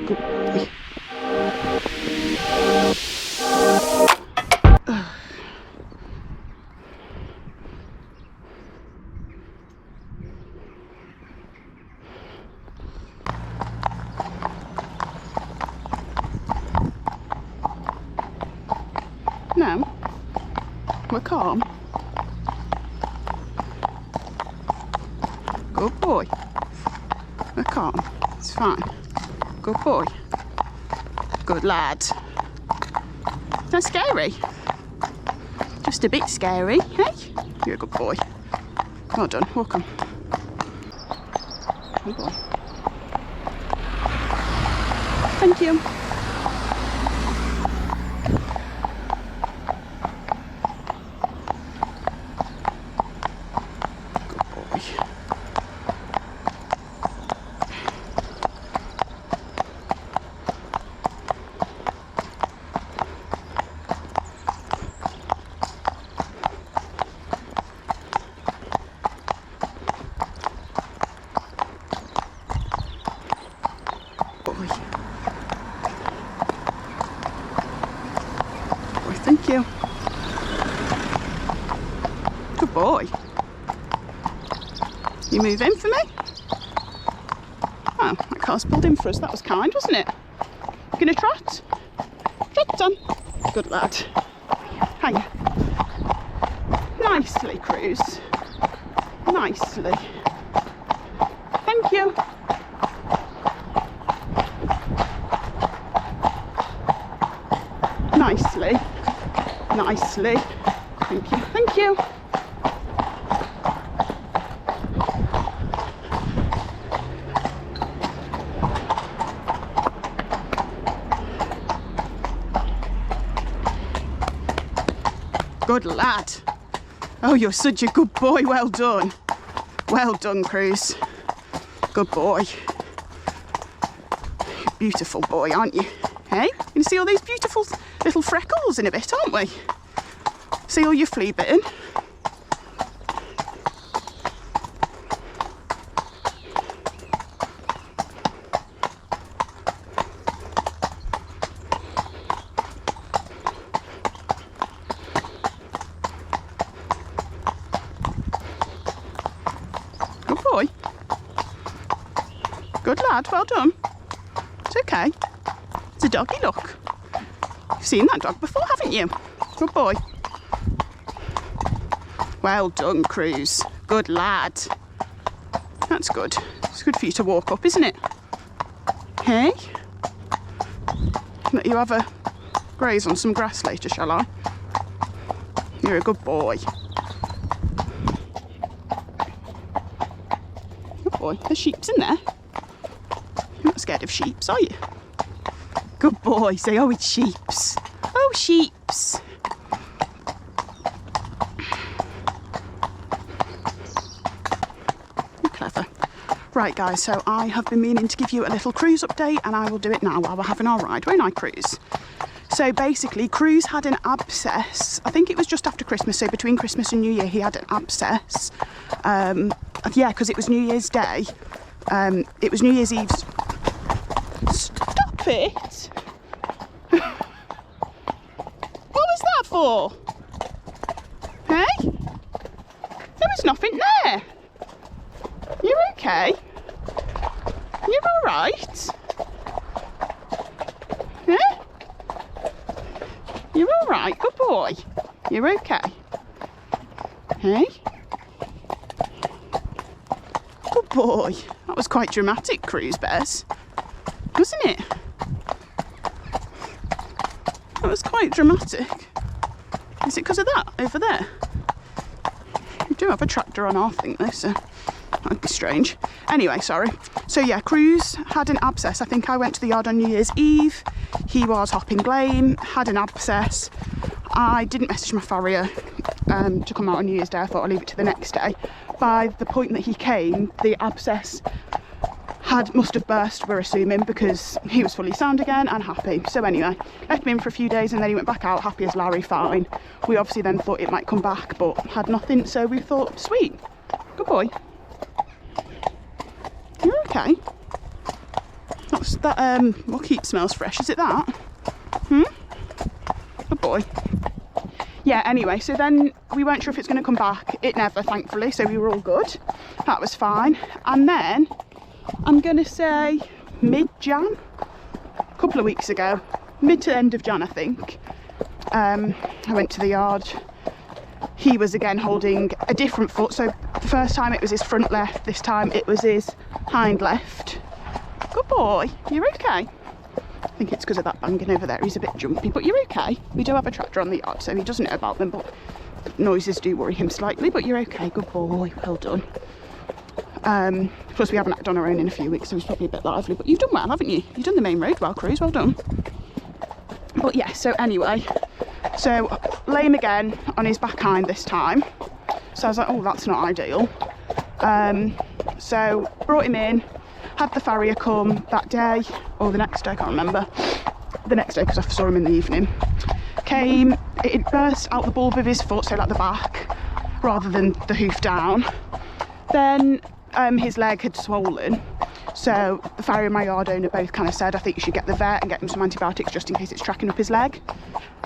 Good boy. No, we're calm. Good boy. We're calm. It's fine. Good boy. Good lad. Is that scary? Just a bit scary, hey? You're a good boy. Well done. Walk on. Good boy. Thank you. Thank you. Good boy. You move in for me? Oh, that car's pulled in for us. That was kind, wasn't it? You gonna trot? Trot on. Good lad. Hang. Nicely, Cruz. Nicely. Thank you. Nicely. Nicely. Thank you. Thank you. Good lad. Oh, you're such a good boy. Well done. Well done, Cruz. Good boy. Beautiful boy, aren't you? Hey? You can see all these beautiful little freckles in a bit, aren't we? See all your flea bitten? Good boy. Good lad, well done. It's okay. It's a doggy, look. You've seen that dog before, haven't you? Good boy. Well done, Cruz. Good lad. That's good. It's good for you to walk up, isn't it? Hey? Let you have a graze on some grass later, shall I? You're a good boy. Good boy. There's sheeps in there. You're not scared of sheeps, are you? Good boy. Say, oh, it's sheeps. Oh, sheeps. You're clever. Right, guys, so I have been meaning to give you a little Cruz update, and I will do it now while we're having our ride, won't I, Cruz? So basically, Cruz had an abscess. I think it was just after Christmas, so between Christmas and New Year, he had an abscess. Yeah, because it was New Year's Day. It was New Year's Eve. Stop it! What was that for? Hey? There was nothing there. You're okay? You're all right? Yeah? You're all right, good boy. You're okay. Hey? Good boy. That was quite dramatic, Cruz Bears, wasn't it? That was quite dramatic. Is it because of that over there? We do have a tractor on our thing though, so that'd be strange. Anyway, sorry. So yeah, Cruz had an abscess. I think I went to the yard on New Year's Eve. He was hopping lame, had an abscess. I didn't message my farrier to come out on New Year's Day. I thought I'd leave it to the next day. By the point that he came, the abscess must have burst, we're assuming, because he was fully sound again and happy. So anyway, left him in for a few days and then he went back out happy as Larry, fine. We obviously then thought it might come back, but had nothing, so we thought, sweet, good boy. You're okay. What's that? What keep smells fresh? Is it that? Good boy. Yeah, anyway, so then we weren't sure if it's going to come back. It never, thankfully, so we were all good. That was fine. And then, I'm going to say mid-Jan, a couple of weeks ago, mid to end of Jan, I think. I went to the yard. He was again holding a different foot. So the first time it was his front left, this time it was his hind left. Good boy, you're okay. I think it's because of that banging over there. He's a bit jumpy, but you're okay. We do have a tractor on the yard, so he doesn't know about them, but noises do worry him slightly, but you're okay. Good boy, well done. Plus we haven't acted on our own in a few weeks, so he's probably a bit lively, but you've done well, haven't you? You've done the main road well, Cruz, well done. But yeah, so anyway, so lame again on his back hind this time. So I was like, oh, that's not ideal. So brought him in, had the farrier come that day, or the next day, I can't remember. The next day, because I saw him in the evening. Came, it burst out the bulb of his foot, so like the back, rather than the hoof down. Then his leg had swollen. So the farrier and my yard owner both kind of said, I think you should get the vet and get him some antibiotics just in case it's tracking up his leg.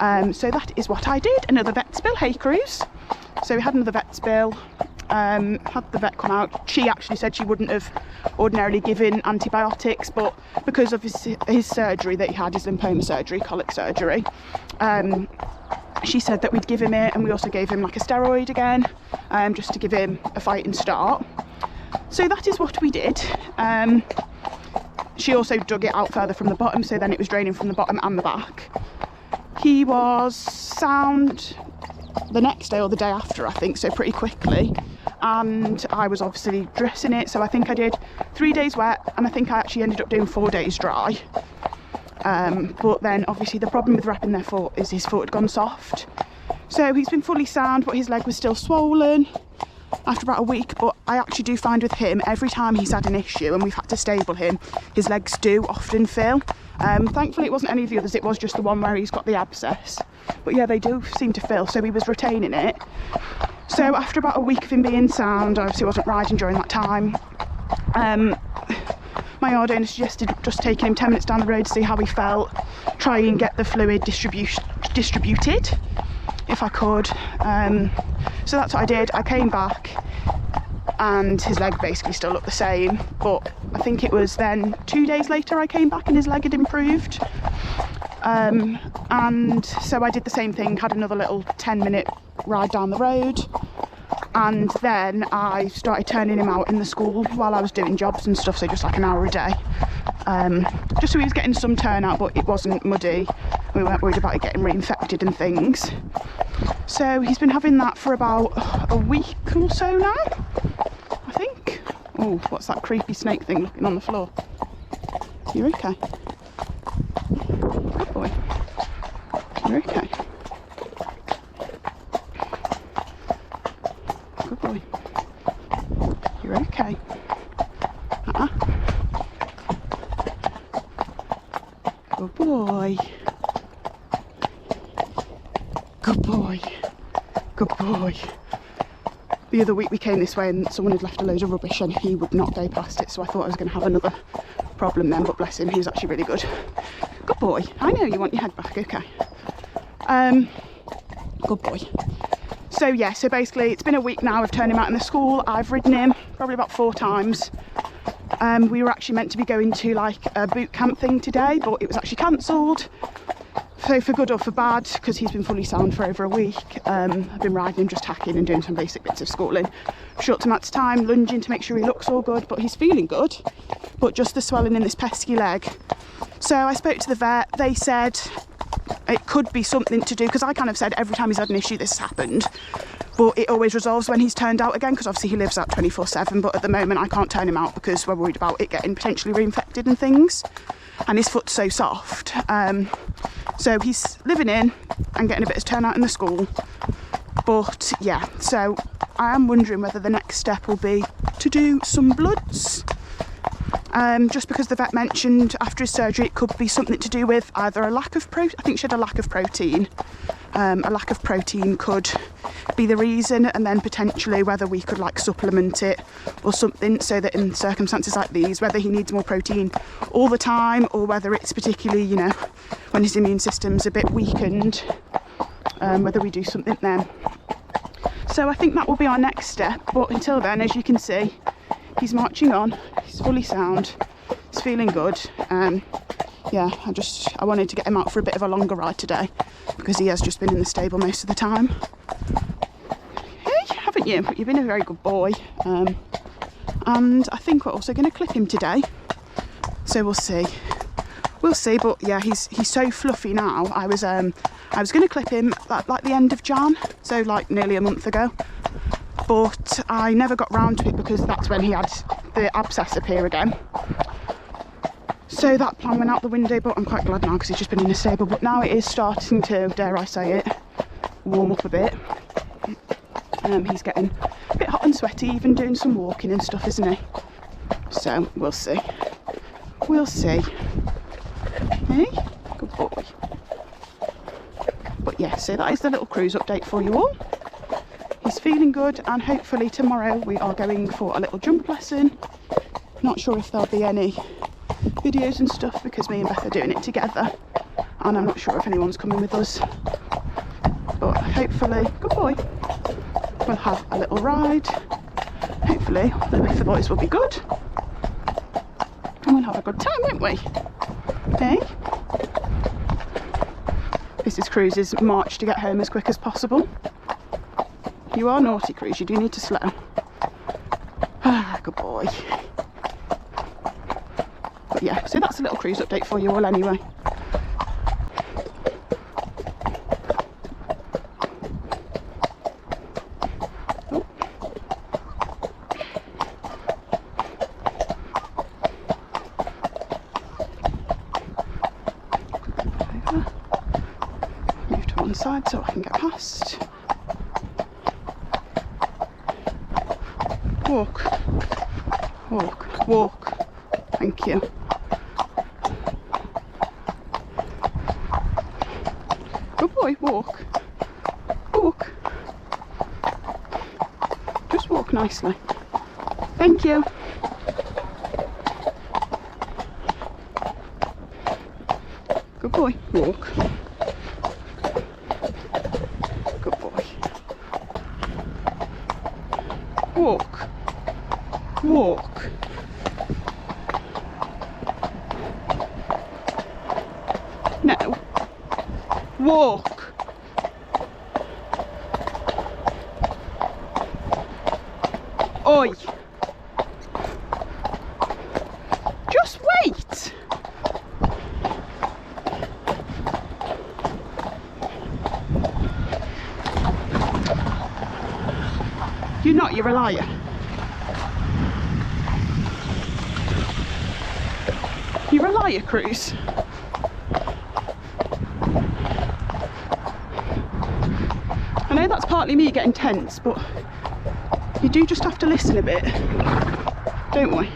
So that is what I did. Another vet's bill, hey Cruz. So we had another vet's bill, had the vet come out. She actually said she wouldn't have ordinarily given antibiotics, but because of his surgery that he had, his lymphoma surgery, colic surgery, she said that we'd give him it, and we also gave him like a steroid again, just to give him a fighting start. So that is what we did. She also dug it out further from the bottom, so then it was draining from the bottom and the back. He was sound the next day or the day after, I think, so pretty quickly. And I was obviously dressing it, so I think I did 3 days wet, and I think I actually ended up doing 4 days dry. But then obviously the problem with wrapping their foot is his foot had gone soft. So he's been fully sound, but his leg was still swollen after about a week. But I actually do find with him, every time he's had an issue and we've had to stable him, his legs do often fill. Thankfully it wasn't any of the others, it was just the one where he's got the abscess. But yeah, they do seem to fill, so he was retaining it. So after about a week of him being sound, I obviously wasn't riding during that time, my yard owner suggested just taking him 10 minutes down the road to see how he felt, try and get the fluid distributed if I could. So that's what I did. I came back and his leg basically still looked the same, but I think it was then 2 days later I came back and his leg had improved. And so I did the same thing, had another little 10-minute ride down the road, and then I started turning him out in the school while I was doing jobs and stuff, so just like an hour a day, just so he was getting some turnout, but it wasn't muddy. We weren't worried about it getting reinfected and things. So he's been having that for about a week or so now, I think. Oh, what's that creepy snake thing looking on the floor? You're okay. Good boy. You're okay. Good boy. You're okay. Good boy. Good boy. Good boy. The other week we came this way and someone had left a load of rubbish and he would not go past it, so I thought I was going to have another problem then, but bless him, he was actually really good. Good boy. I know you want your head back, okay. Good boy. So yeah, so basically it's been a week now of turning him out in the school. I've ridden him probably about 4 times. We were actually meant to be going to like a boot camp thing today, but it was actually cancelled. So for good or for bad, because he's been fully sound for over a week, I've been riding him, just hacking and doing some basic bits of schooling. Short amounts of time, lunging to make sure he looks all good, but he's feeling good, but just the swelling in this pesky leg. So I spoke to the vet. They said it could be something to do, because I kind of said every time he's had an issue this has happened, but it always resolves when he's turned out again, because obviously he lives out 24/7, but at the moment I can't turn him out because we're worried about it getting potentially reinfected and things, and his foot's so soft. So he's living in and getting a bit of turnout in the school. But yeah, so I am wondering whether the next step will be to do some bloods. Just because the vet mentioned after his surgery it could be something to do with either a lack of protein. I think she had a lack of protein. A lack of protein could be the reason, and then potentially whether we could like supplement it or something, so that in circumstances like these, whether he needs more protein all the time or whether it's particularly, you know, when his immune system's a bit weakened, whether we do something then. So I think that will be our next step, but until then, as you can see, he's marching on, he's fully sound, he's feeling good. Yeah, I wanted to get him out for a bit of a longer ride today because he has just been in the stable most of the time. Hey, haven't you? You've been a very good boy. And I think we're also going to clip him today, so we'll see. We'll see, but yeah, he's so fluffy now. I was going to clip him at like the end of Jan, so like nearly a month ago, but I never got round to it because that's when he had the abscess appear again. So that plan went out the window, but I'm quite glad now because he's just been in the stable. But now it is starting to, dare I say it, warm up a bit. He's getting a bit hot and sweaty, even doing some walking and stuff, isn't he? So we'll see. We'll see. Hey, good boy. But yeah, so that is the little cruise update for you all. He's feeling good, and hopefully tomorrow we are going for a little jump lesson. Not sure if there'll be any videos and stuff because me and Beth are doing it together, and I'm not sure if anyone's coming with us, but hopefully, good boy, we'll have a little ride. Hopefully the boys will be good and we'll have a good time, won't we? Hey, this is Cruise's march to get home as quick as possible. You are naughty, Cruise, you do need to slow. Ah, good boy. But yeah, so that's a little cruise update for you all anyway. Oh. Move to one side so I can get past. Walk, walk, walk. Thank you. Good boy, walk. Walk. Just walk nicely. Thank you. Good boy, walk. Good boy. Walk. Walk. No. Walk. Oi. Just wait. You're not, you're a liar. You're a liar, Cruz. I know that's partly me getting tense, but you do just have to listen a bit, don't we?